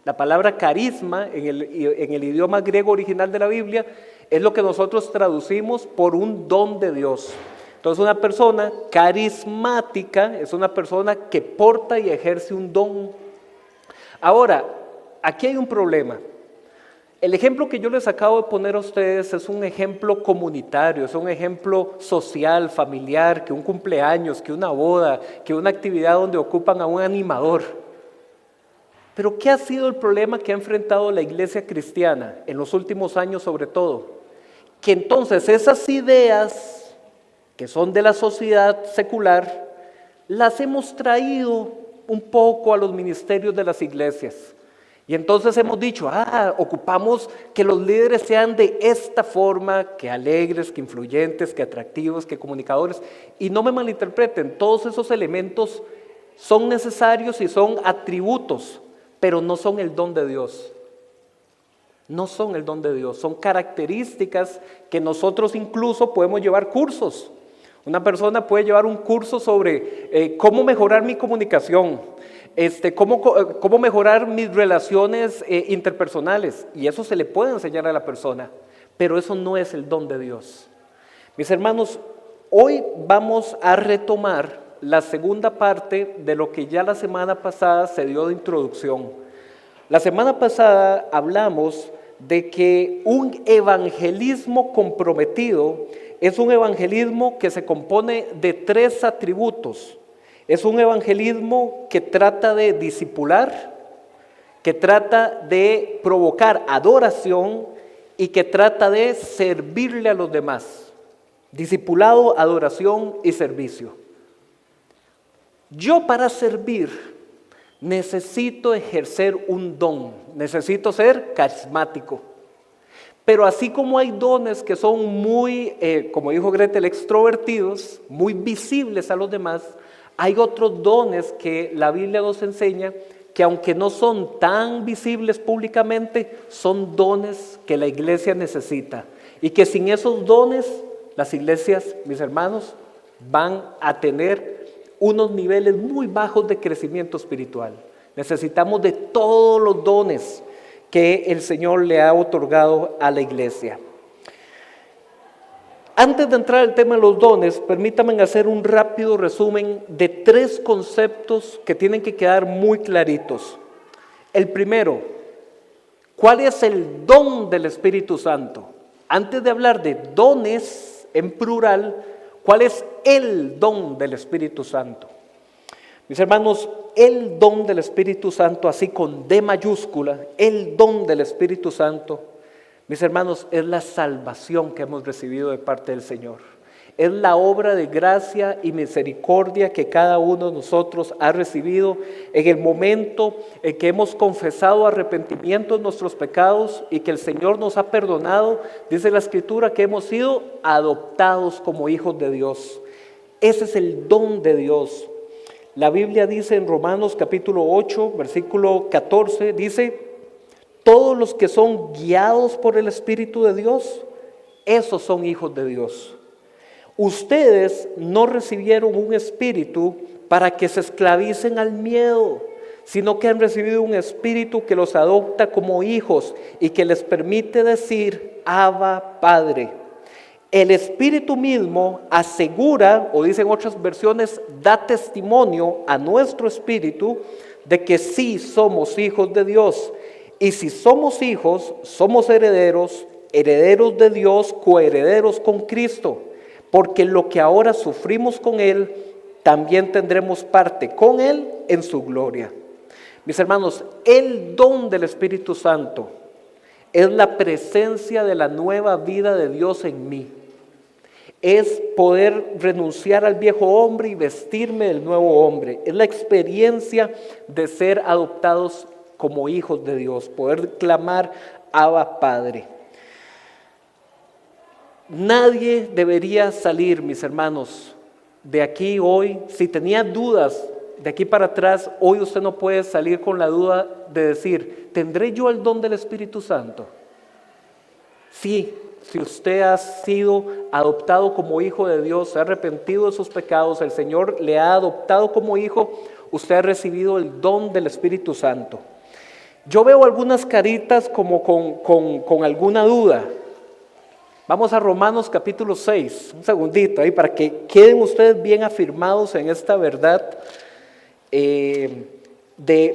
La palabra carisma en el idioma griego original de la Biblia es lo que nosotros traducimos por un don de Dios. Entonces una persona carismática es una persona que porta y ejerce un don. Ahora, aquí hay un problema. El ejemplo que yo les acabo de poner a ustedes es un ejemplo comunitario, es un ejemplo social, familiar, que un cumpleaños, que una boda, que una actividad donde ocupan a un animador. Pero ¿qué ha sido el problema que ha enfrentado la iglesia cristiana en los últimos años sobre todo? Que entonces esas ideas que son de la sociedad secular, las hemos traído un poco a los ministerios de las iglesias. Y entonces hemos dicho, ocupamos que los líderes sean de esta forma, que alegres, que influyentes, que atractivos, que comunicadores. Y no me malinterpreten, todos esos elementos son necesarios y son atributos, pero no son el don de Dios. No son el don de Dios, son características que nosotros incluso podemos llevar cursos. Una persona puede llevar un curso sobre cómo mejorar mi comunicación, cómo mejorar mis relaciones interpersonales, y eso se le puede enseñar a la persona, pero eso no es el don de Dios. Mis hermanos, hoy vamos a retomar la segunda parte de lo que ya la semana pasada se dio de introducción. La semana pasada hablamos de que un evangelismo comprometido es un evangelismo que se compone de 3 atributos. Es un evangelismo que trata de discipular, que trata de provocar adoración y que trata de servirle a los demás. Discipulado, adoración y servicio. Yo para servir necesito ejercer un don, necesito ser carismático. Pero así como hay dones que son muy, como dijo Gretel, extrovertidos, muy visibles a los demás, hay otros dones que la Biblia nos enseña que aunque no son tan visibles públicamente, son dones que la iglesia necesita. Y que sin esos dones, las iglesias, mis hermanos, van a tener unos niveles muy bajos de crecimiento espiritual. Necesitamos de todos los dones que el Señor le ha otorgado a la iglesia. Antes de entrar al tema de los dones, permítanme hacer un rápido resumen de 3 conceptos que tienen que quedar muy claritos. El primero, ¿cuál es el don del Espíritu Santo? Antes de hablar de dones en plural, ¿cuál es el don del Espíritu Santo? Mis hermanos, el don del Espíritu Santo, así con D mayúscula, el don del Espíritu Santo, mis hermanos, es la salvación que hemos recibido de parte del Señor. Es la obra de gracia y misericordia que cada uno de nosotros ha recibido en el momento en que hemos confesado arrepentimiento de nuestros pecados y que el Señor nos ha perdonado. Dice la Escritura que hemos sido adoptados como hijos de Dios. Ese es el don de Dios. La Biblia dice en Romanos capítulo 8, versículo 14, dice: todos los que son guiados por el Espíritu de Dios, esos son hijos de Dios. Ustedes no recibieron un espíritu para que se esclavicen al miedo, sino que han recibido un espíritu que los adopta como hijos y que les permite decir: Abba, Padre. El Espíritu mismo asegura, o dicen otras versiones, da testimonio a nuestro espíritu de que sí somos hijos de Dios. Y si somos hijos, somos herederos, herederos de Dios, coherederos con Cristo. Porque lo que ahora sufrimos con Él, también tendremos parte con Él en su gloria. Mis hermanos, el don del Espíritu Santo es la presencia de la nueva vida de Dios en mí. Es poder renunciar al viejo hombre y vestirme del nuevo hombre. Es la experiencia de ser adoptados como hijos de Dios, poder clamar Abba, Padre. Nadie debería salir, mis hermanos, de aquí hoy. Si tenía dudas de aquí para atrás, hoy usted no puede salir con la duda de decir: ¿tendré yo el don del Espíritu Santo? Sí, si usted ha sido adoptado como hijo de Dios, se ha arrepentido de sus pecados, el Señor le ha adoptado como hijo, usted ha recibido el don del Espíritu Santo. Yo veo algunas caritas como con alguna duda. Vamos a Romanos capítulo 6, un segundito ahí para que queden ustedes bien afirmados en esta verdad.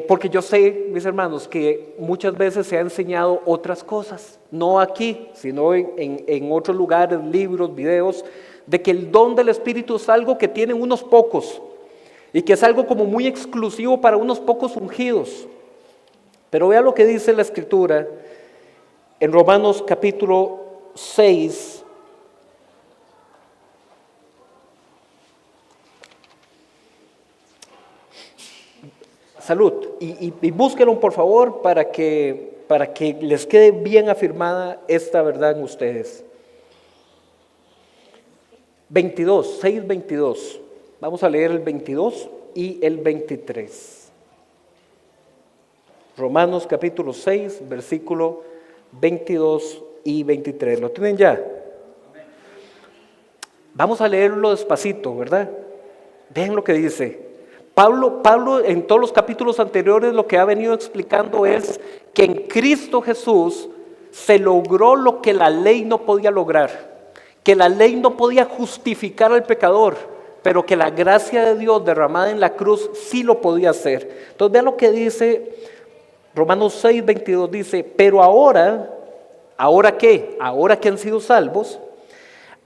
Porque yo sé, mis hermanos, que muchas veces se ha enseñado otras cosas, no aquí, sino en otros lugares, libros, videos, de que el don del Espíritu es algo que tienen unos pocos y que es algo como muy exclusivo para unos pocos ungidos. Pero vea lo que dice la Escritura en Romanos capítulo 6. Salud. Y búsquenlo por favor para que les quede bien afirmada esta verdad en ustedes. 22, 6, 22. Vamos a leer el 22 y el 23. Romanos capítulo 6, versículo 22 y 23. ¿Lo tienen ya? Vamos a leerlo despacito, ¿verdad? Vean lo que dice. Pablo en todos los capítulos anteriores lo que ha venido explicando es que en Cristo Jesús se logró lo que la ley no podía lograr, que la ley no podía justificar al pecador, pero que la gracia de Dios derramada en la cruz sí lo podía hacer. Entonces vean lo que dice Romanos 6, 22, dice, pero ¿ahora qué? Ahora que han sido salvos,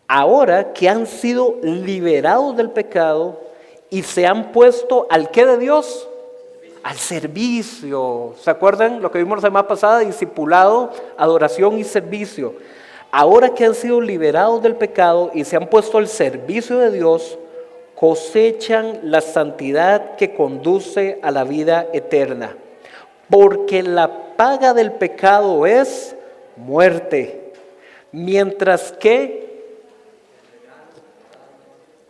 ahora que han sido liberados del pecado y se han puesto ¿al qué de Dios? Al servicio. ¿Se acuerdan lo que vimos la semana pasada? Discipulado, adoración y servicio. Ahora que han sido liberados del pecado y se han puesto al servicio de Dios, cosechan la santidad que conduce a la vida eterna. Porque la paga del pecado es muerte, mientras que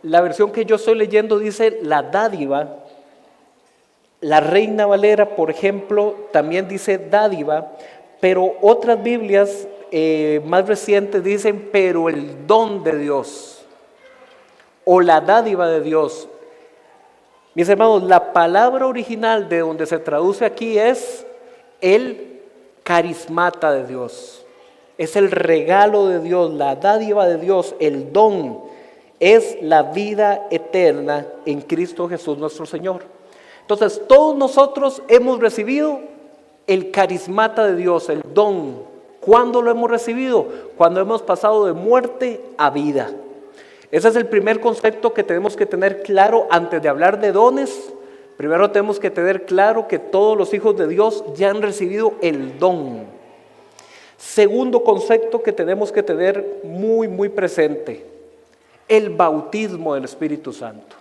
la versión que yo estoy leyendo dice la dádiva. La Reina Valera, por ejemplo, también dice dádiva, pero otras Biblias más recientes dicen pero el don de Dios o la dádiva de Dios. Mis hermanos, la palabra original de donde se traduce aquí es el carismata de Dios. Es el regalo de Dios, la dádiva de Dios, el don. Es la vida eterna en Cristo Jesús nuestro Señor. Entonces, todos nosotros hemos recibido el carismata de Dios, el don. ¿Cuándo lo hemos recibido? Cuando hemos pasado de muerte a vida. Ese es el primer concepto que tenemos que tener claro antes de hablar de dones. Primero tenemos que tener claro que todos los hijos de Dios ya han recibido el don. Segundo concepto que tenemos que tener muy, muy presente, el bautismo del Espíritu Santo.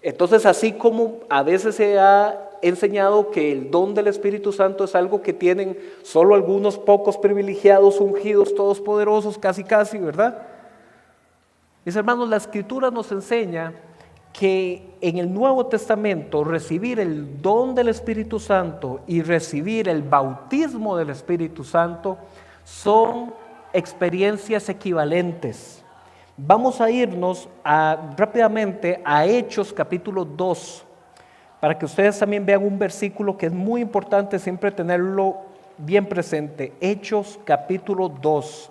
Entonces, así como a veces se ha enseñado que el don del Espíritu Santo es algo que tienen solo algunos pocos privilegiados, ungidos, todos poderosos, casi, ¿verdad? Mis hermanos, la Escritura nos enseña que en el Nuevo Testamento recibir el don del Espíritu Santo y recibir el bautismo del Espíritu Santo son experiencias equivalentes. Vamos a irnos rápidamente a Hechos capítulo 2, para que ustedes también vean un versículo que es muy importante siempre tenerlo bien presente. Hechos capítulo 2.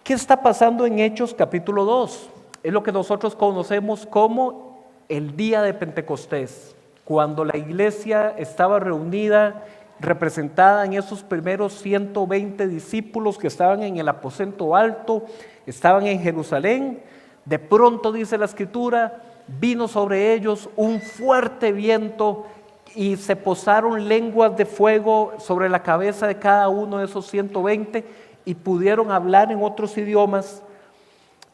¿Qué está pasando en Hechos capítulo 2? Es lo que nosotros conocemos como el día de Pentecostés, cuando la iglesia estaba reunida, representada en esos primeros 120 discípulos que estaban en el aposento alto, estaban en Jerusalén. De pronto, dice la Escritura, vino sobre ellos un fuerte viento y se posaron lenguas de fuego sobre la cabeza de cada uno de esos 120 y pudieron hablar en otros idiomas.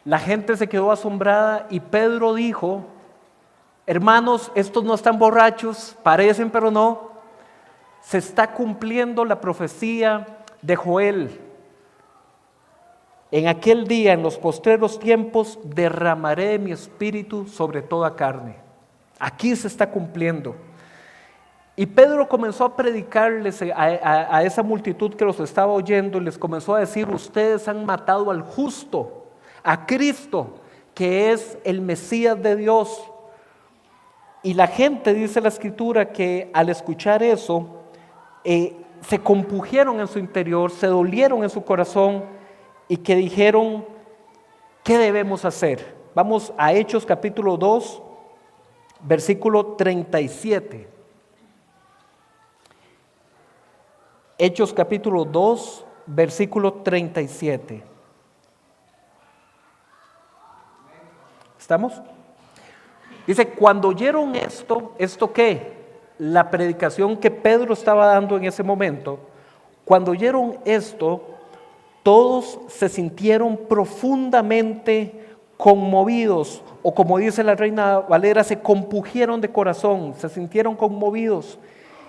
La gente se quedó asombrada y Pedro dijo: hermanos, estos no están borrachos, parecen pero no. Se está cumpliendo la profecía de Joel. En aquel día, en los postreros tiempos, derramaré de mi espíritu sobre toda carne. Aquí se está cumpliendo. Y Pedro comenzó a predicarles a esa multitud que los estaba oyendo y les comenzó a decir: ustedes han matado al justo, a Cristo, que es el Mesías de Dios. Y la gente, dice la Escritura, que al escuchar eso, se compungieron en su interior, se dolieron en su corazón y que dijeron, ¿qué debemos hacer? Vamos a Hechos capítulo 2, versículo 37. Hechos capítulo 2, versículo 37. ¿Estamos? Dice, cuando oyeron esto, ¿esto qué? La predicación que Pedro estaba dando en ese momento. Cuando oyeron esto, todos se sintieron profundamente conmovidos, o como dice la Reina Valera, se compungieron de corazón, se sintieron conmovidos.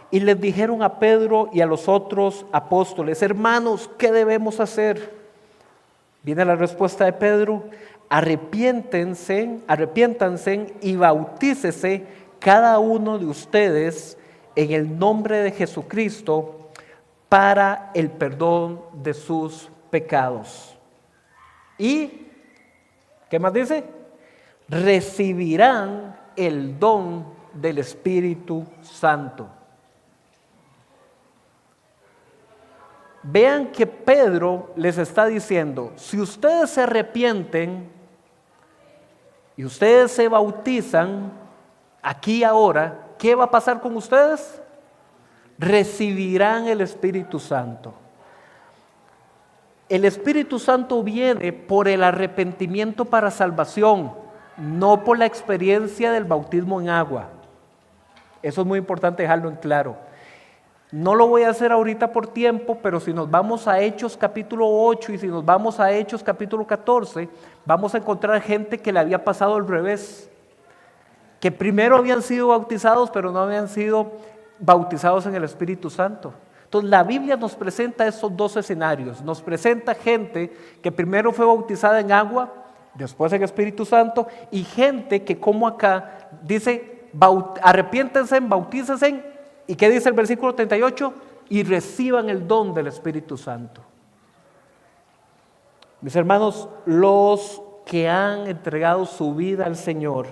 Y les dijeron a Pedro y a los otros apóstoles, hermanos, ¿qué debemos hacer? Viene la respuesta de Pedro, arrepiéntanse y bautícese cada uno de ustedes en el nombre de Jesucristo para el perdón de sus pecados. ¿Y qué más dice? Recibirán el don del Espíritu Santo. Vean que Pedro les está diciendo, si ustedes se arrepienten y ustedes se bautizan aquí ahora, ¿qué va a pasar con ustedes? Recibirán el Espíritu Santo. El Espíritu Santo viene por el arrepentimiento para salvación, no por la experiencia del bautismo en agua. Eso es muy importante dejarlo en claro. No lo voy a hacer ahorita por tiempo, pero si nos vamos a Hechos capítulo 8 y si nos vamos a Hechos capítulo 14, vamos a encontrar gente que le había pasado al revés, que primero habían sido bautizados, pero no habían sido bautizados en el Espíritu Santo. Entonces la Biblia nos presenta esos dos escenarios, nos presenta gente que primero fue bautizada en agua, después en Espíritu Santo, y gente que como acá dice, arrepiéntense, bautícense. ¿Y qué dice el versículo 38? Y reciban el don del Espíritu Santo. Mis hermanos, los que han entregado su vida al Señor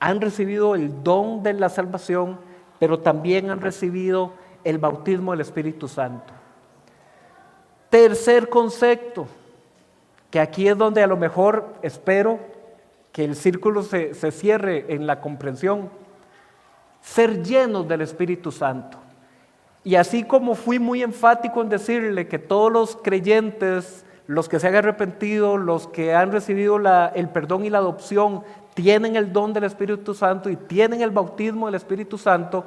han recibido el don de la salvación, pero también han recibido el bautismo del Espíritu Santo. Tercer concepto, que aquí es donde a lo mejor espero que el círculo se cierre en la comprensión. Ser llenos del Espíritu Santo. Y así como fui muy enfático en decirle que todos los creyentes, los que se han arrepentido, los que han recibido el perdón y la adopción, tienen el don del Espíritu Santo y tienen el bautismo del Espíritu Santo,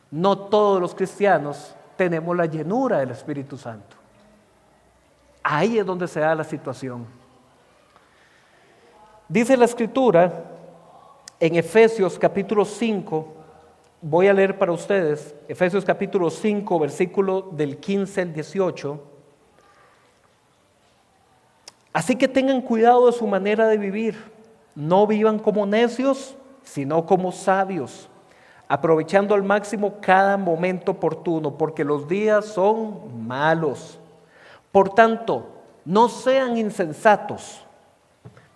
no todos los cristianos tenemos la llenura del Espíritu Santo. Ahí es donde se da la situación. Dice la Escritura en Efesios capítulo 5, voy a leer para ustedes, Efesios capítulo 5, versículo del 15 al 18. Así que tengan cuidado de su manera de vivir. No vivan como necios, sino como sabios, aprovechando al máximo cada momento oportuno, porque los días son malos. Por tanto, no sean insensatos.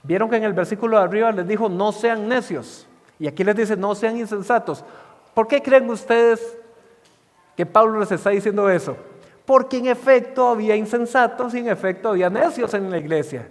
Vieron que en el versículo de arriba les dijo, no sean necios. Y aquí les dice, no sean insensatos. ¿Por qué creen ustedes que Pablo les está diciendo eso? Porque en efecto había insensatos y en efecto había necios en la iglesia.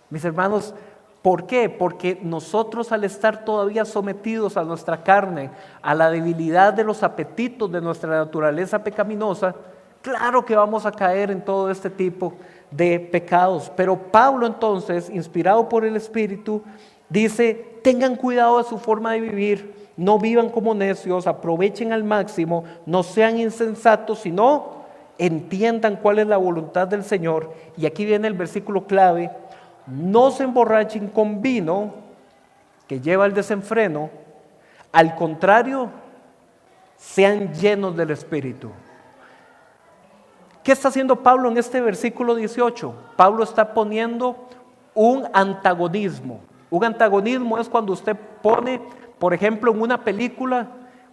Mis hermanos, ¿por qué? Porque nosotros al estar todavía sometidos a nuestra carne, a la debilidad de los apetitos de nuestra naturaleza pecaminosa, claro que vamos a caer en todo este tipo de pecados. Pero Pablo entonces, inspirado por el Espíritu, dice, tengan cuidado de su forma de vivir. No vivan como necios, aprovechen al máximo, no sean insensatos, sino entiendan cuál es la voluntad del Señor. Y aquí viene el versículo clave, no se emborrachen con vino que lleva al desenfreno, al contrario, sean llenos del Espíritu. ¿Qué está haciendo Pablo en este versículo 18? Pablo está poniendo un antagonismo. Un antagonismo es cuando usted pone, por ejemplo, en una película,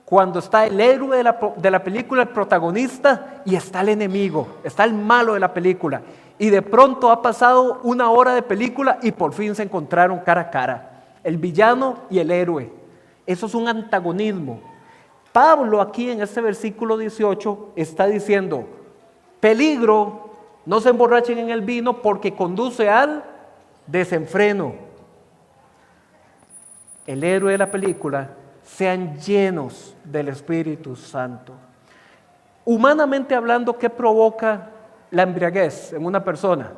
cuando está el héroe de la película, el protagonista, y está el enemigo, está el malo de la película. Y de pronto ha pasado una hora de película y por fin se encontraron cara a cara, el villano y el héroe. Eso es un antagonismo. Pablo aquí en este versículo 18 está diciendo, peligro, no se emborrachen en el vino porque conduce al desenfreno. El héroe de la película, sean llenos del Espíritu Santo. Humanamente hablando, ¿qué provoca la embriaguez en una persona?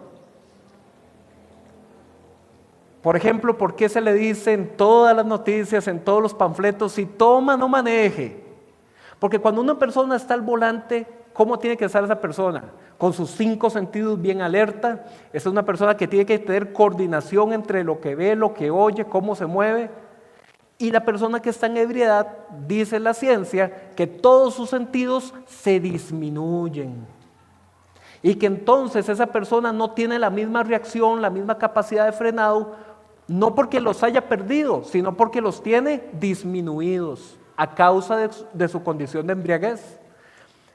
Por ejemplo, ¿por qué se le dice en todas las noticias, en todos los panfletos, si toma, no maneje? Porque cuando una persona está al volante, ¿cómo tiene que estar esa persona? Con sus 5 sentidos bien alerta. Es una persona que tiene que tener coordinación entre lo que ve, lo que oye, cómo se mueve. Y la persona que está en ebriedad, dice la ciencia, que todos sus sentidos se disminuyen. Y que entonces esa persona no tiene la misma reacción, la misma capacidad de frenado, no porque los haya perdido, sino porque los tiene disminuidos a causa de su condición de embriaguez.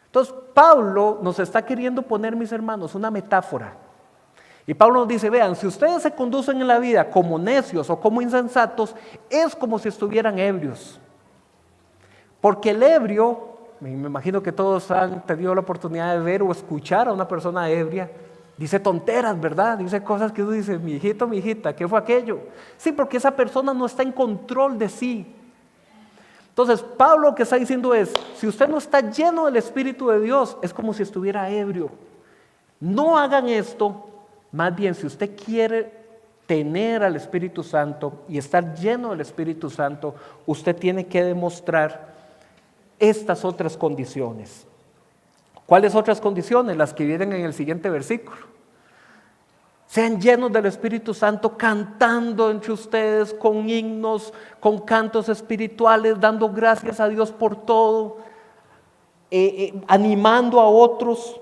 Entonces Pablo nos está queriendo poner, mis hermanos, una metáfora. Y Pablo nos dice, vean, si ustedes se conducen en la vida como necios o como insensatos, es como si estuvieran ebrios. Porque el ebrio, me imagino que todos han tenido la oportunidad de ver o escuchar a una persona ebria, dice tonteras, ¿verdad? Dice cosas que uno dice, mi hijito, mi hijita, ¿qué fue aquello? Sí, porque esa persona no está en control de sí. Entonces, Pablo lo que está diciendo es, si usted no está lleno del Espíritu de Dios, es como si estuviera ebrio. No hagan esto, más bien, si usted quiere tener al Espíritu Santo y estar lleno del Espíritu Santo, usted tiene que demostrar estas otras condiciones. ¿Cuáles otras condiciones? Las que vienen en el siguiente versículo. Sean llenos del Espíritu Santo, cantando entre ustedes con himnos, con cantos espirituales, dando gracias a Dios por todo, animando a otros.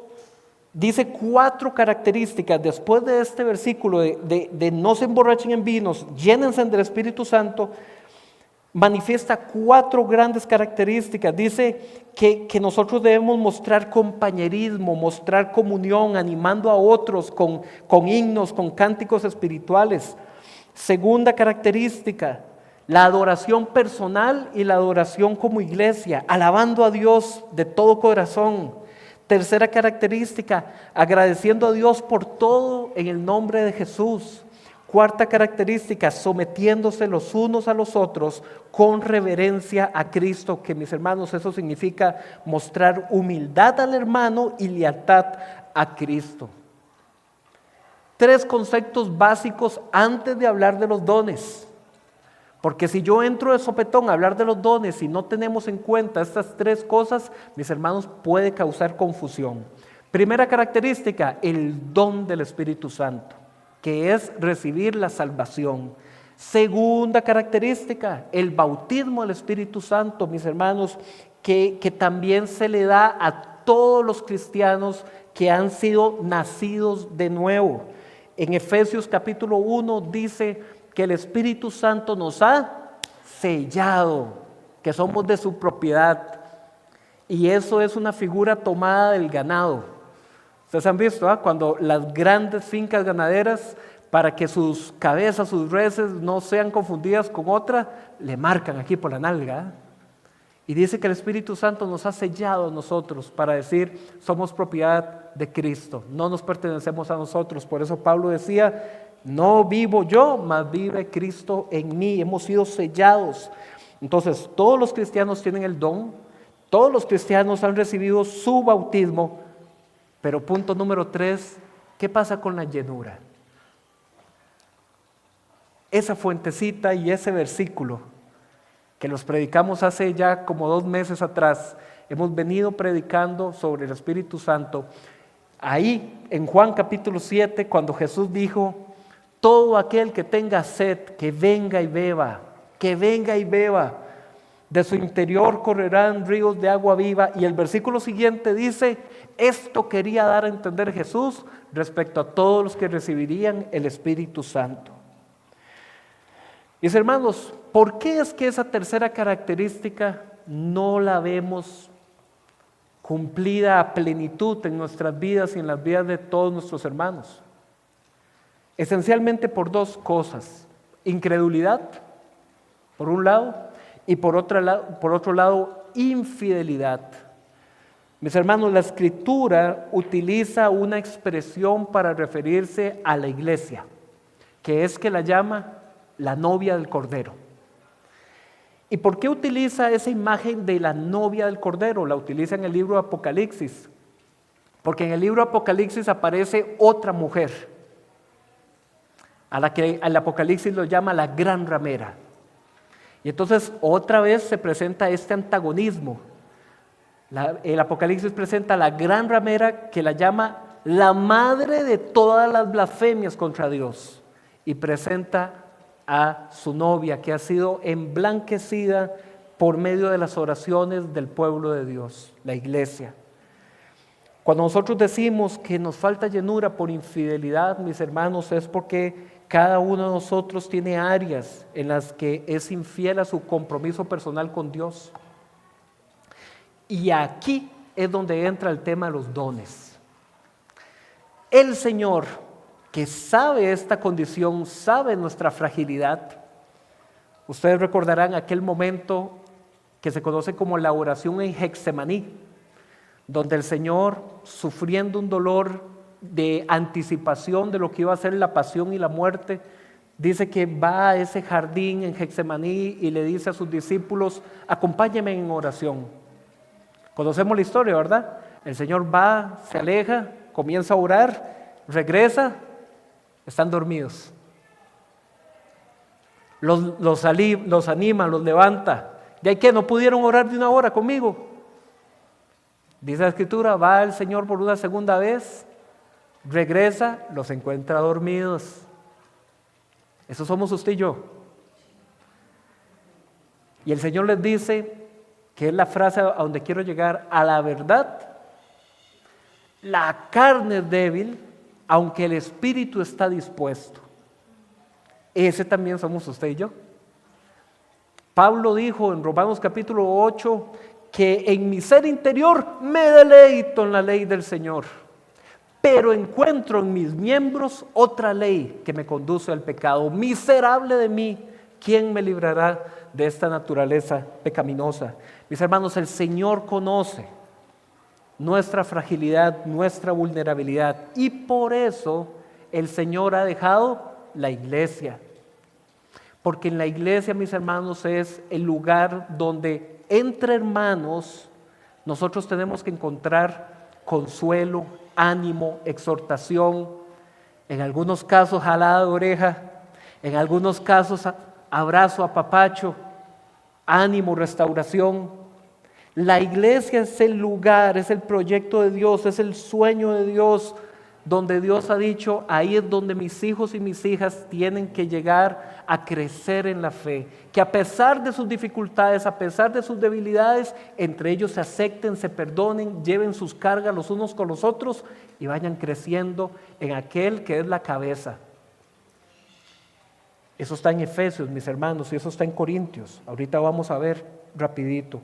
Dice 4 características después de este versículo de no se emborrachen en vinos, llénense del Espíritu Santo. Manifiesta 4 grandes características. Dice que nosotros debemos mostrar compañerismo, mostrar comunión, animando a otros con himnos, con cánticos espirituales. Segunda característica, la adoración personal y la adoración como iglesia, alabando a Dios de todo corazón. Tercera característica, agradeciendo a Dios por todo en el nombre de Jesús. Cuarta característica, sometiéndose los unos a los otros con reverencia a Cristo, que mis hermanos, eso significa mostrar humildad al hermano y lealtad a Cristo. 3 conceptos básicos antes de hablar de los dones. Porque si yo entro de sopetón a hablar de los dones y no tenemos en cuenta estas 3 cosas, mis hermanos, puede causar confusión. Primera característica, el don del Espíritu Santo, que es recibir la salvación. Segunda característica, el bautismo del Espíritu Santo, mis hermanos, que también se le da a todos los cristianos que han sido nacidos de nuevo. En Efesios capítulo 1 dice que el Espíritu Santo nos ha sellado, que somos de su propiedad. Y eso es una figura tomada del ganado. Ustedes han visto, cuando las grandes fincas ganaderas, para que sus cabezas, sus reses no sean confundidas con otra, le marcan aquí por la nalga. Y dice que el Espíritu Santo nos ha sellado a nosotros para decir, somos propiedad de Cristo, no nos pertenecemos a nosotros. Por eso Pablo decía, no vivo yo, mas vive Cristo en mí. Hemos sido sellados. Entonces, todos los cristianos tienen el don, todos los cristianos han recibido su bautismo. Pero punto número 3, ¿qué pasa con la llenura? Esa fuentecita y ese versículo que los predicamos hace ya como 2 meses atrás, hemos venido predicando sobre el Espíritu Santo. Ahí en Juan capítulo 7, cuando Jesús dijo, todo aquel que tenga sed, que venga y beba, que venga y beba. De su interior correrán ríos de agua viva. Y el versículo siguiente dice, esto quería dar a entender Jesús respecto a todos los que recibirían el Espíritu Santo. Mis hermanos, ¿por qué es que esa tercera característica no la vemos cumplida a plenitud en nuestras vidas y en las vidas de todos nuestros hermanos? Esencialmente por 2 cosas: incredulidad, por un lado, y por otro lado, infidelidad. Mis hermanos, la Escritura utiliza una expresión para referirse a la iglesia, que es que la llama la novia del Cordero. ¿Y por qué utiliza esa imagen de la novia del Cordero? La utiliza en el libro de Apocalipsis, porque en el libro de Apocalipsis aparece otra mujer, a la que el Apocalipsis lo llama la gran ramera. Y entonces otra vez se presenta este antagonismo. El Apocalipsis presenta a la gran ramera, que la llama la madre de todas las blasfemias contra Dios, y presenta a su novia, que ha sido emblanquecida por medio de las oraciones del pueblo de Dios, la iglesia. Cuando nosotros decimos que nos falta llenura por infidelidad, mis hermanos, es porque cada uno de nosotros tiene áreas en las que es infiel a su compromiso personal con Dios. Y aquí es donde entra el tema de los dones. El Señor, que sabe esta condición, sabe nuestra fragilidad. Ustedes recordarán aquel momento que se conoce como la oración en Getsemaní, donde el Señor, sufriendo un dolor de anticipación de lo que iba a ser la pasión y la muerte, dice que va a ese jardín en Getsemaní y le dice a sus discípulos: acompáñenme en oración. Conocemos la historia, ¿verdad? El Señor va, se aleja, comienza a orar, regresa, están dormidos. Los anima, los levanta. ¿De ahí qué? ¿No pudieron orar de una hora conmigo? Dice la Escritura, va el Señor por una segunda vez, regresa, los encuentra dormidos. Eso somos usted y yo. Y el Señor les dice, que es la frase a donde quiero llegar: a la verdad, la carne es débil, aunque el espíritu está dispuesto. Ese también somos usted y yo. Pablo dijo en Romanos capítulo 8 que en mi ser interior me deleito en la ley del Señor, pero encuentro en mis miembros otra ley que me conduce al pecado. Miserable de mí, ¿quién me librará de esta naturaleza pecaminosa? Mis hermanos, el Señor conoce nuestra fragilidad, nuestra vulnerabilidad, y por eso el Señor ha dejado la iglesia. Porque en la iglesia, mis hermanos, es el lugar donde entre hermanos nosotros tenemos que encontrar consuelo, ánimo, exhortación, en algunos casos jalada de oreja, en algunos casos abrazo, apapacho, ánimo, restauración. La iglesia es el lugar, es el proyecto de Dios, es el sueño de Dios, donde Dios ha dicho: ahí es donde mis hijos y mis hijas tienen que llegar a crecer en la fe, que a pesar de sus dificultades, a pesar de sus debilidades, entre ellos se acepten, se perdonen, lleven sus cargas los unos con los otros y vayan creciendo en aquel que es la cabeza. Eso está en Efesios, mis hermanos, y eso está en Corintios. Ahorita vamos a ver rapidito.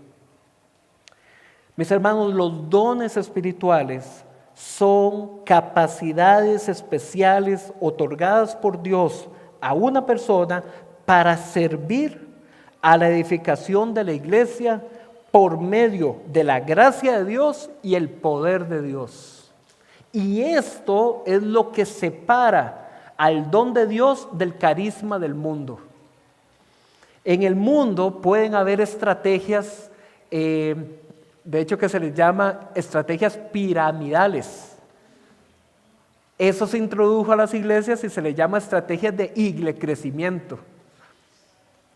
Mis hermanos, los dones espirituales son capacidades especiales otorgadas por Dios a una persona para servir a la edificación de la iglesia por medio de la gracia de Dios y el poder de Dios. Y esto es lo que separa al don de Dios del carisma del mundo. En el mundo pueden haber estrategias, de hecho que se les llama estrategias piramidales. Eso se introdujo a las iglesias y se les llama estrategias de iglecrecimiento.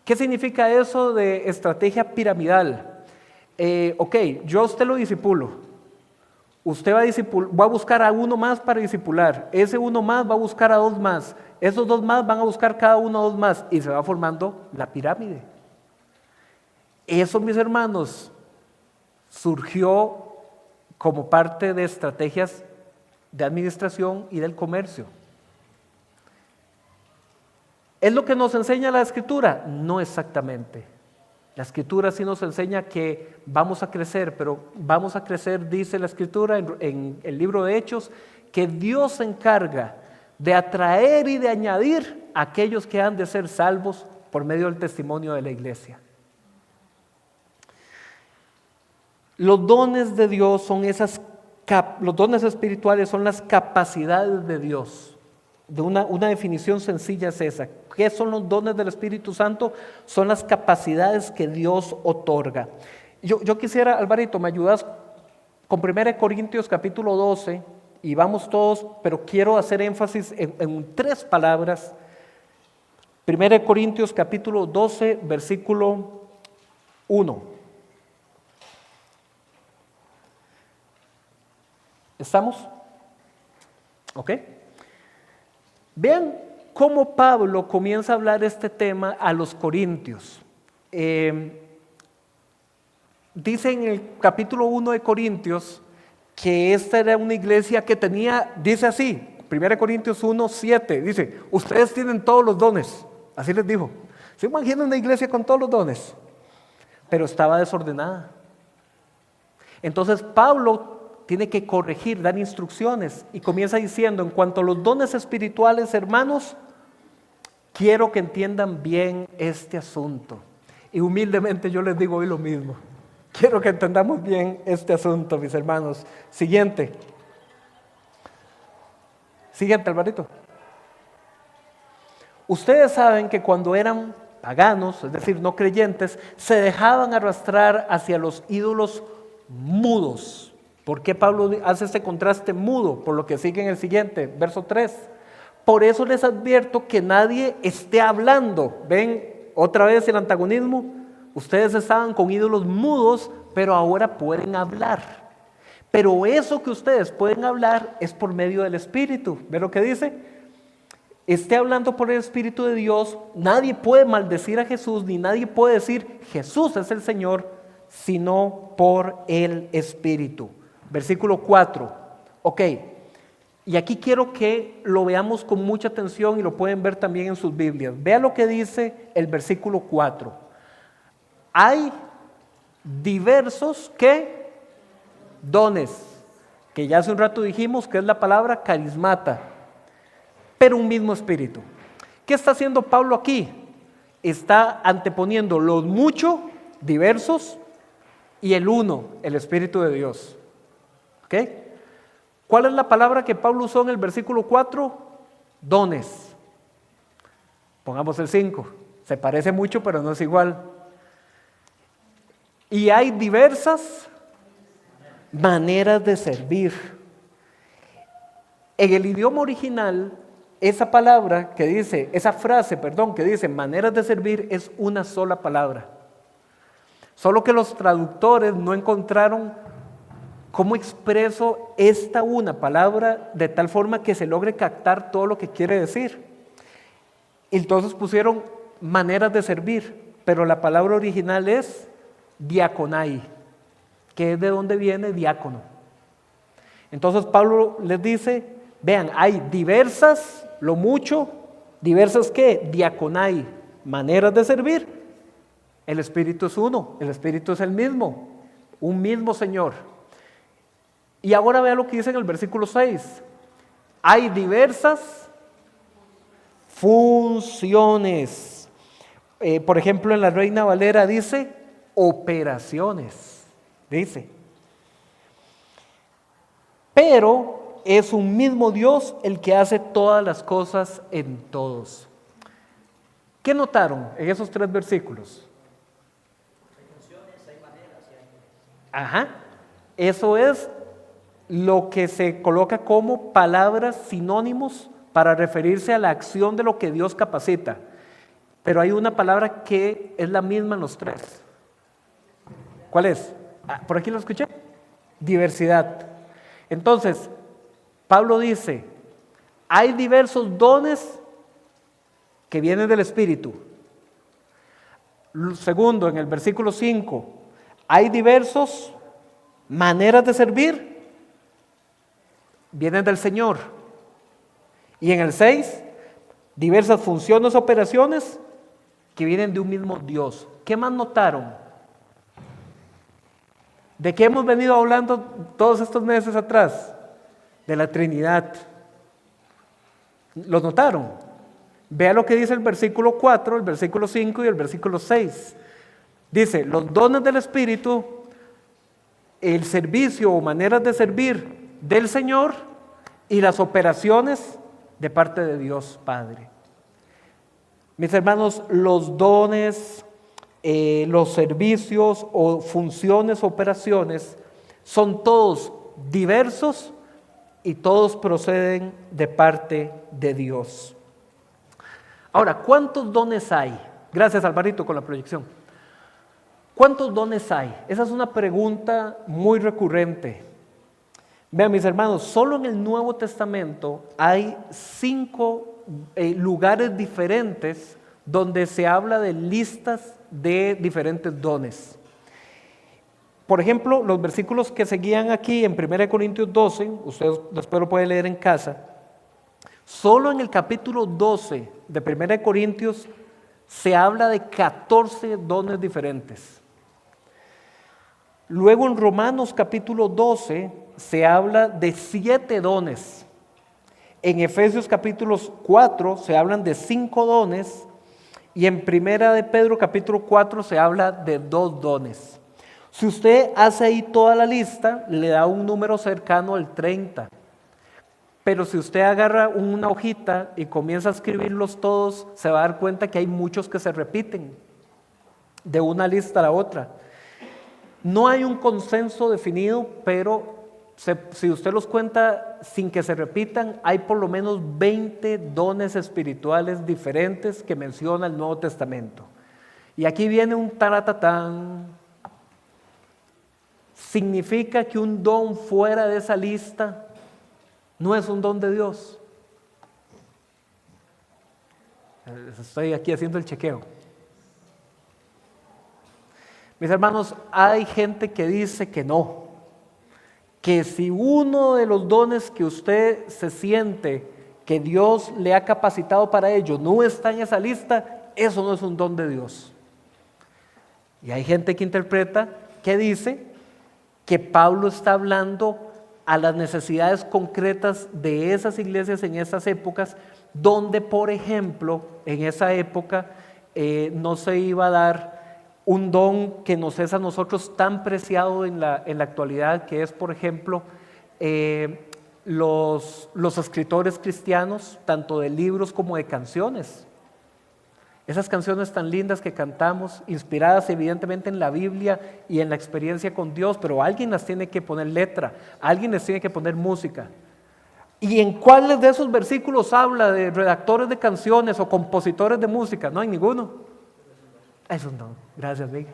¿Qué significa eso de estrategia piramidal? Yo a usted lo discipulo. Usted va a buscar a uno más para discipular. Ese uno más va a buscar a dos más. Esos dos más van a buscar cada uno a dos más. Y se va formando la pirámide. Eso, mis hermanos, surgió como parte de estrategias de administración y del comercio. ¿Es lo que nos enseña la Escritura? No exactamente. La Escritura sí nos enseña que vamos a crecer, pero vamos a crecer, dice la Escritura en el libro de Hechos, que Dios se encarga de atraer y de añadir a aquellos que han de ser salvos por medio del testimonio de la iglesia. Los dones de Dios son los dones espirituales son las capacidades de Dios. Una definición sencilla es esa. ¿Qué son los dones del Espíritu Santo? Son las capacidades que Dios otorga. Yo quisiera, Alvarito, ¿me ayudas con 1 Corintios capítulo 12? Y vamos todos, pero quiero hacer énfasis en 3 palabras. 1 Corintios capítulo 12, versículo 1. ¿Estamos? ¿Ok? Vean cómo Pablo comienza a hablar este tema a los corintios. Dice en el capítulo 1 de Corintios que esta era una iglesia que tenía, dice así, 1 Corintios 1, 7, dice, ustedes tienen todos los dones, así les dijo. ¿Se imaginan una iglesia con todos los dones? Pero estaba desordenada. Entonces Pablo tiene que corregir, dar instrucciones y comienza diciendo, en cuanto a los dones espirituales, hermanos, quiero que entiendan bien este asunto. Y humildemente yo les digo hoy lo mismo. Quiero que entendamos bien este asunto, mis hermanos. Siguiente, Alvarito. Ustedes saben que cuando eran paganos, es decir, no creyentes, se dejaban arrastrar hacia los ídolos mudos. ¿Por qué Pablo hace este contraste mudo? Por lo que sigue en el siguiente, verso 3. Por eso les advierto que nadie esté hablando. ¿Ven otra vez el antagonismo? Ustedes estaban con ídolos mudos, pero ahora pueden hablar. Pero eso que ustedes pueden hablar es por medio del Espíritu. ¿Ven lo que dice? Esté hablando por el Espíritu de Dios. Nadie puede maldecir a Jesús, ni nadie puede decir Jesús es el Señor, sino por el Espíritu. Versículo 4. Ok, y aquí quiero que lo veamos con mucha atención y lo pueden ver también en sus Biblias. Vea lo que dice el versículo 4. Hay diversos, ¿qué? Dones, que ya hace un rato dijimos que es la palabra carismata, pero un mismo espíritu. ¿Qué está haciendo Pablo aquí? Está anteponiendo los muchos, diversos, y el uno, el Espíritu de Dios. ¿Ok? ¿Cuál es la palabra que Pablo usó en el versículo 4? Dones. Pongamos el 5. Se parece mucho, pero no es igual. Y hay diversas maneras de servir. En el idioma original, esa palabra que dice, esa frase, perdón, que dice maneras de servir es una sola palabra. Solo que los traductores no encontraron cómo expreso esta una palabra de tal forma que se logre captar todo lo que quiere decir. Entonces pusieron maneras de servir, pero la palabra original es diaconai, que es de donde viene diácono. Entonces Pablo les dice, vean, hay diversas, lo mucho, diversas ¿qué? Diaconai, maneras de servir. El Espíritu es uno, el Espíritu es el mismo, un mismo Señor. Y ahora vea lo que dice en el versículo 6. Hay diversas funciones. Por ejemplo, en la Reina Valera dice operaciones. Dice. Pero es un mismo Dios el que hace todas las cosas en todos. ¿Qué notaron en esos 3 versículos? Ajá. Eso es lo que se coloca como palabras sinónimos para referirse a la acción de lo que Dios capacita. Pero hay una palabra que es la misma en los 3. ¿Cuál es? ¿Por aquí lo escuché? Diversidad. Entonces, Pablo dice, hay diversos dones que vienen del Espíritu. Segundo, en el versículo 5, hay diversas maneras de servir, vienen del Señor. Y en el 6, diversas funciones, operaciones que vienen de un mismo Dios. ¿Qué más notaron? ¿De qué hemos venido hablando todos estos meses atrás? De la Trinidad. ¿Lo notaron? Vea lo que dice el versículo 4, el versículo 5 y el versículo 6. Dice, los dones del Espíritu el servicio o maneras de servir del Señor y las operaciones de parte de Dios Padre. Mis hermanos, los dones, los servicios o funciones, operaciones, son todos diversos y todos proceden de parte de Dios. Ahora, ¿cuántos dones hay? Gracias, Alvarito, con la proyección. ¿Cuántos dones hay? Esa es una pregunta muy recurrente. Vean, mis hermanos, solo en el Nuevo Testamento hay 5 lugares diferentes donde se habla de listas de diferentes dones. Por ejemplo, los versículos que seguían aquí en 1 Corintios 12, ustedes después lo pueden leer en casa, solo en el capítulo 12 de 1 Corintios se habla de 14 dones diferentes. Luego en Romanos capítulo 12 se habla de 7 dones. En Efesios capítulo 4 se hablan de 5 dones y en 1 de Pedro capítulo 4 se habla de 2 dones. Si usted hace ahí toda la lista, le da un número cercano al 30. Pero si usted agarra una hojita y comienza a escribirlos todos, se va a dar cuenta que hay muchos que se repiten de una lista a la otra. No hay un consenso definido, pero si usted los cuenta sin que se repitan, hay por lo menos 20 dones espirituales diferentes que menciona el Nuevo Testamento. Y aquí viene un taratatán. Significa que un don fuera de esa lista no es un don de Dios. Estoy aquí haciendo el chequeo. Mis hermanos, hay gente que dice que no, que si uno de los dones que usted se siente que Dios le ha capacitado para ello no está en esa lista, eso no es un don de Dios. Y hay gente que interpreta, que dice que Pablo está hablando a las necesidades concretas de esas iglesias en esas épocas, donde, por ejemplo, en esa época no se iba a dar un don que nos es a nosotros tan preciado en la actualidad, que es, por ejemplo, los escritores cristianos, tanto de libros como de canciones. Esas canciones tan lindas que cantamos, inspiradas evidentemente en la Biblia y en la experiencia con Dios, pero alguien las tiene que poner letra, alguien les tiene que poner música. ¿Y en cuáles de esos versículos habla de redactores de canciones o compositores de música? No hay ninguno. Eso no, gracias, Miguel.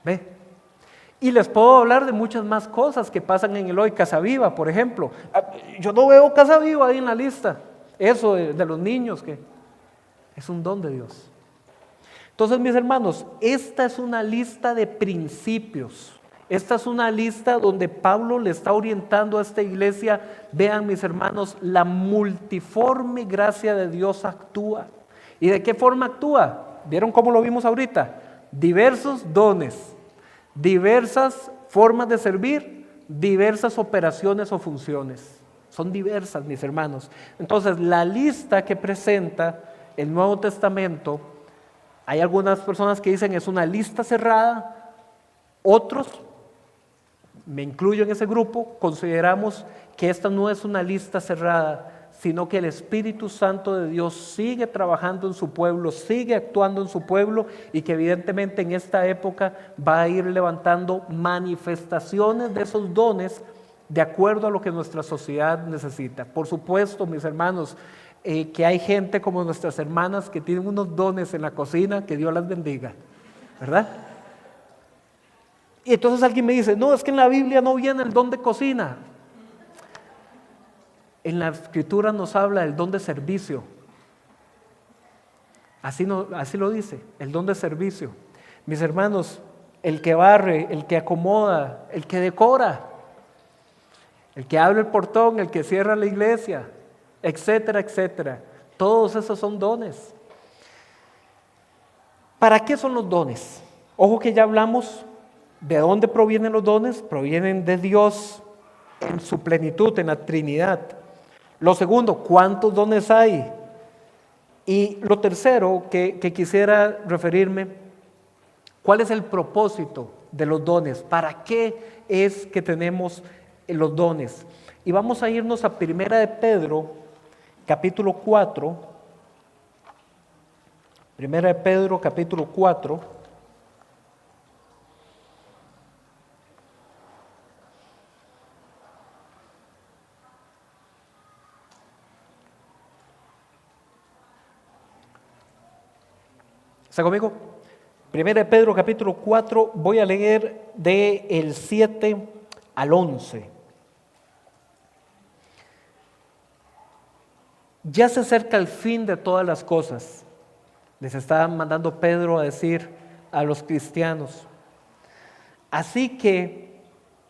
Ve. Y les puedo hablar de muchas más cosas que pasan en el hoy. Casa Viva, por ejemplo. Yo no veo Casa Viva ahí en la lista. Eso de los niños, que es un don de Dios. Entonces, mis hermanos, esta es una lista de principios. Esta es una lista donde Pablo le está orientando a esta iglesia. Vean, mis hermanos, la multiforme gracia de Dios actúa. ¿Y de qué forma actúa? ¿Vieron cómo lo vimos ahorita? Diversos dones, diversas formas de servir, diversas operaciones o funciones. Son diversas, mis hermanos. Entonces, la lista que presenta el Nuevo Testamento, hay algunas personas que dicen es una lista cerrada, otros, me incluyo en ese grupo, consideramos que esta no es una lista cerrada, sino que el Espíritu Santo de Dios sigue trabajando en su pueblo, sigue actuando en su pueblo y que evidentemente en esta época va a ir levantando manifestaciones de esos dones de acuerdo a lo que nuestra sociedad necesita. Por supuesto, mis hermanos, que hay gente como nuestras hermanas que tienen unos dones en la cocina, que Dios las bendiga, ¿verdad? Y entonces alguien me dice, no, es que en la Biblia no viene el don de cocina. En la Escritura nos habla del don de servicio. Así lo dice, el don de servicio. Mis hermanos, el que barre, el que acomoda, el que decora, el que abre el portón, el que cierra la iglesia, etcétera, etcétera. Todos esos son dones. ¿Para qué son los dones? Ojo que ya hablamos de dónde provienen los dones. Provienen de Dios en su plenitud, en la Trinidad. Lo segundo, ¿cuántos dones hay? Y lo tercero que quisiera referirme, ¿cuál es el propósito de los dones. ¿Para qué es que tenemos los dones? Y vamos a irnos a Primera de Pedro, capítulo 4. Primera de Pedro, capítulo 4. ¿Está conmigo? Primera de Pedro capítulo 4, voy a leer del 7 al 11. Ya se acerca el fin de todas las cosas. Les está mandando Pedro a decir a los cristianos. Así que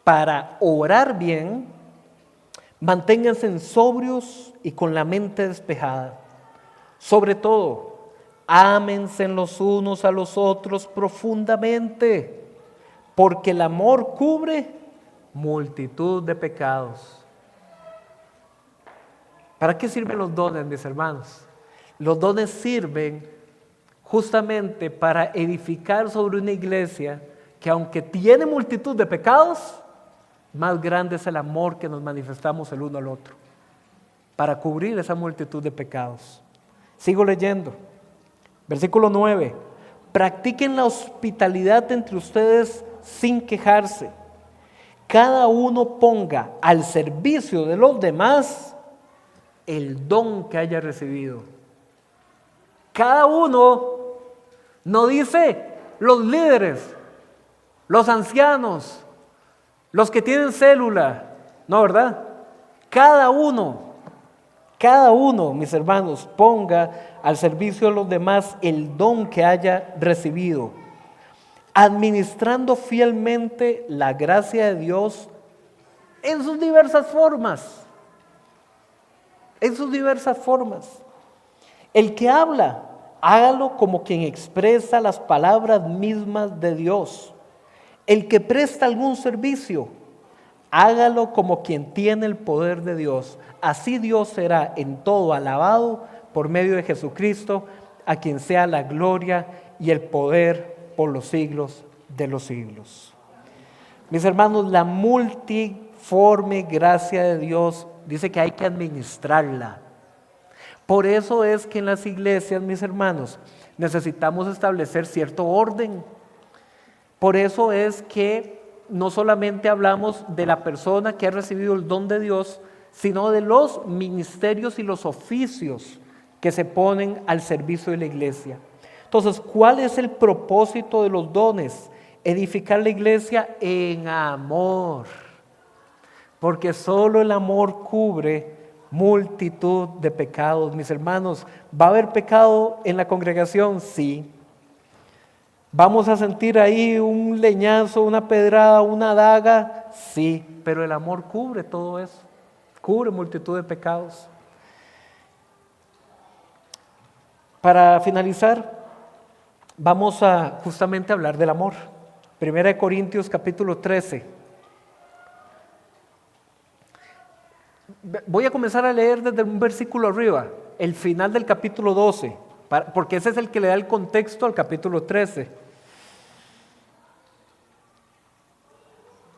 para orar bien, manténganse sobrios y con la mente despejada. Sobre todo, ámense los unos a los otros profundamente, porque el amor cubre multitud de pecados. ¿Para qué sirven los dones, mis hermanos? Los dones sirven justamente para edificar sobre una iglesia que, aunque tiene multitud de pecados, más grande es el amor que nos manifestamos el uno al otro, para cubrir esa multitud de pecados. Sigo leyendo. Versículo 9, practiquen la hospitalidad entre ustedes sin quejarse. Cada uno ponga al servicio de los demás el don que haya recibido. Cada uno, no dice los líderes, los ancianos, los que tienen célula, no, ¿verdad? Cada uno, mis hermanos, ponga al servicio de los demás el don que haya recibido, administrando fielmente la gracia de Dios en sus diversas formas. En sus diversas formas. El que habla, hágalo como quien expresa las palabras mismas de Dios. El que presta algún servicio, hágalo como quien tiene el poder de Dios. Así Dios será en todo alabado por medio de Jesucristo, a quien sea la gloria y el poder por los siglos de los siglos. Mis hermanos, la multiforme gracia de Dios dice que hay que administrarla. Por eso es que en las iglesias, mis hermanos, necesitamos establecer cierto orden. Por eso es que no solamente hablamos de la persona que ha recibido el don de Dios, sino de los ministerios y los oficios que se ponen al servicio de la iglesia. Entonces, ¿cuál es el propósito de los dones? Edificar la iglesia en amor, porque solo el amor cubre multitud de pecados. Mis hermanos, ¿va a haber pecado en la congregación? Sí. ¿Vamos a sentir ahí un leñazo, una pedrada, una daga? Sí, pero el amor cubre todo eso, cubre multitud de pecados. Para finalizar, vamos a justamente hablar del amor. Primera de Corintios capítulo 13. Voy a comenzar a leer desde un versículo arriba, el final del capítulo 12, porque ese es el que le da el contexto al capítulo 13.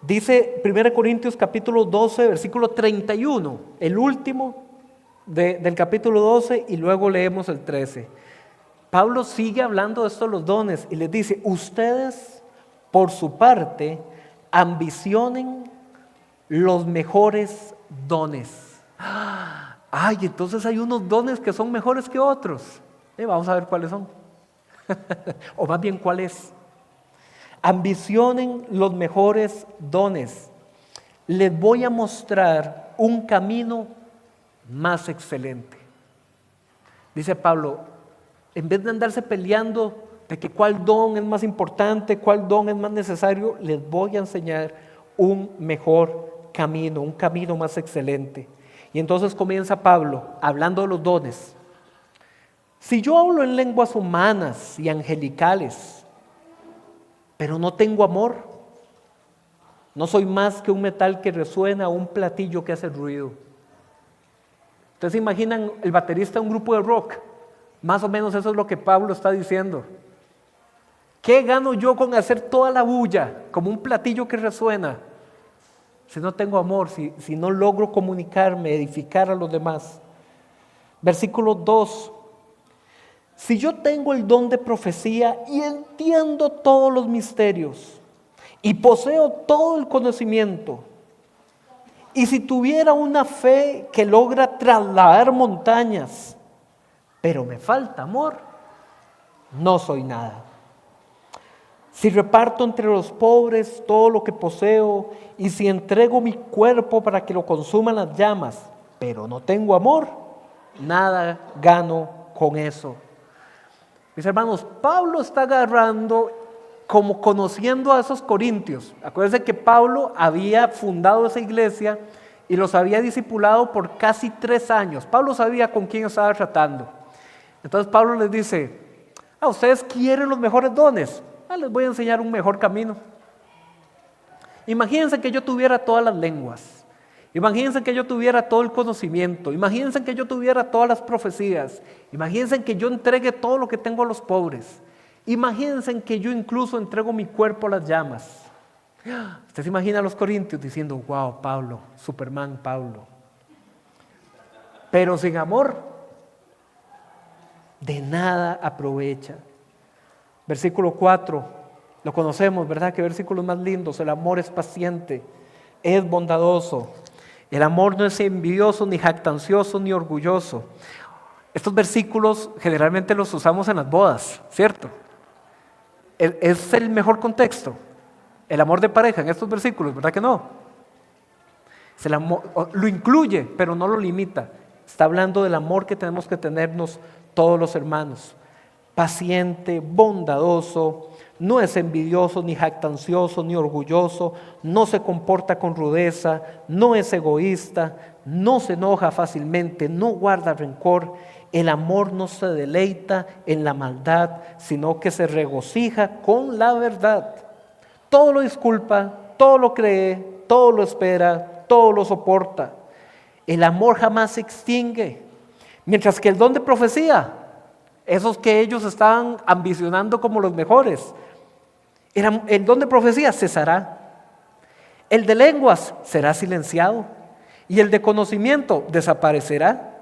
Dice 1 Corintios capítulo 12, versículo 31, el último del capítulo 12, y luego leemos el 13. Pablo sigue hablando de estos los dones y les dice: ustedes por su parte ambicionen los mejores dones. Ay, entonces hay unos dones que son mejores que otros. Vamos a ver cuáles son. O más bien, ¿cuál es? Ambicionen los mejores dones. Les voy a mostrar un camino más excelente. Dice Pablo, en vez de andarse peleando de que cuál don es más importante, cuál don es más necesario, les voy a enseñar un mejor camino, un camino más excelente. Y entonces comienza Pablo hablando de los dones. Si yo hablo en lenguas humanas y angelicales, pero no tengo amor, no soy más que un metal que resuena o un platillo que hace ruido. Ustedes se imaginan el baterista de un grupo de rock, más o menos eso es lo que Pablo está diciendo. ¿Qué gano yo con hacer toda la bulla como un platillo que resuena? Si no tengo amor, si no logro comunicarme, edificar a los demás. Versículo 2. Si yo tengo el don de profecía y entiendo todos los misterios y poseo todo el conocimiento, y si tuviera una fe que logra trasladar montañas, pero me falta amor, no soy nada. Si reparto entre los pobres todo lo que poseo, y si entrego mi cuerpo para que lo consuman las llamas, pero no tengo amor, nada gano con eso. Mis hermanos, Pablo está agarrando como conociendo a esos corintios. Acuérdense que Pablo había fundado esa iglesia y los había discipulado por casi 3 años. Pablo sabía con quién estaba tratando. Entonces Pablo les dice: ¿ustedes quieren los mejores dones? Les voy a enseñar un mejor camino. Imagínense que yo tuviera todas las lenguas. Imagínense que yo tuviera todo el conocimiento. Imagínense que yo tuviera todas las profecías. Imagínense que yo entregue todo lo que tengo a los pobres. Imagínense que yo incluso entrego mi cuerpo a las llamas. Usted se imagina a los corintios diciendo: wow, Pablo, Superman Pablo. Pero sin amor, de nada aprovecha. Versículo 4, lo conocemos, ¿verdad? Qué versículos más lindos. El amor es paciente, es bondadoso. El amor no es envidioso, ni jactancioso, ni orgulloso. Estos versículos generalmente los usamos en las bodas, ¿cierto? Es el mejor contexto. El amor de pareja en estos versículos, ¿verdad que no? Es el amor, lo incluye, pero no lo limita. Está hablando del amor que tenemos que tenernos todos los hermanos. Paciente, bondadoso, no es envidioso, ni jactancioso, ni orgulloso, no se comporta con rudeza, no es egoísta, no se enoja fácilmente, no guarda rencor. El amor no se deleita en la maldad, sino que se regocija con la verdad. Todo lo disculpa, todo lo cree, todo lo espera, todo lo soporta. El amor jamás se extingue, mientras que el don de profecía, esos que ellos estaban ambicionando como los mejores, el don de profecía cesará. El de lenguas será silenciado y el de conocimiento desaparecerá,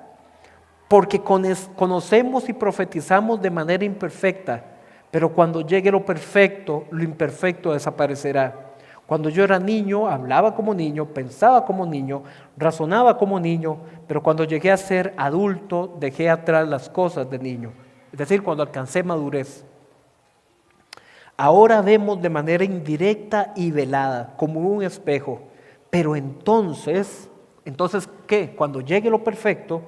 porque conocemos y profetizamos de manera imperfecta, pero cuando llegue lo perfecto, lo imperfecto desaparecerá. Cuando yo era niño, hablaba como niño, pensaba como niño, razonaba como niño, pero cuando llegué a ser adulto, dejé atrás las cosas de niño. Es decir, cuando alcancé madurez. Ahora vemos de manera indirecta y velada, como un espejo. Pero entonces, ¿qué? Cuando llegue lo perfecto,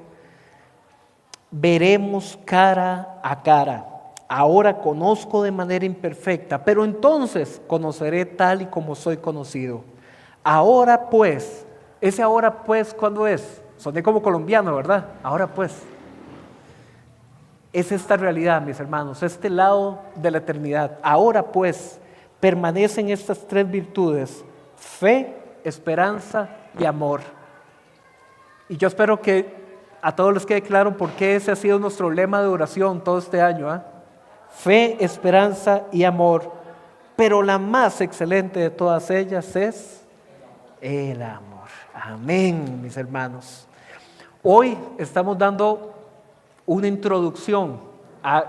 veremos cara a cara. Ahora conozco de manera imperfecta, pero entonces conoceré tal y como soy conocido. Ahora pues, ese ahora pues, ¿cuándo es? Soné como colombiano, ¿verdad? Ahora pues. Es esta realidad, mis hermanos, este lado de la eternidad. Ahora pues, permanecen estas 3 virtudes: fe, esperanza y amor. Y yo espero que a todos les quede claro por qué ese ha sido nuestro lema de oración todo este año, ¿eh? Fe, esperanza y amor. Pero la más excelente de todas ellas es el amor. Amén, mis hermanos. Hoy estamos dando una introducción a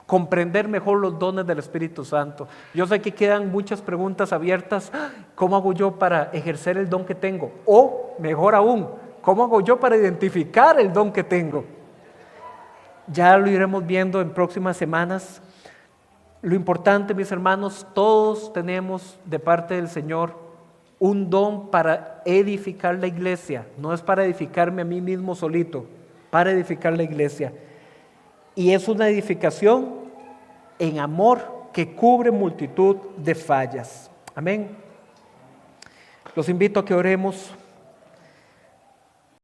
comprender mejor los dones del Espíritu Santo. Yo sé que quedan muchas preguntas abiertas. ¿Cómo hago yo para ejercer el don que tengo? O, mejor aún, ¿cómo hago yo para identificar el don que tengo? Ya lo iremos viendo en próximas semanas. Lo importante, mis hermanos, todos tenemos de parte del Señor un don para edificar la iglesia. No es para edificarme a mí mismo solito, para edificar la iglesia. Y es una edificación en amor que cubre multitud de fallas. Amén. Los invito a que oremos.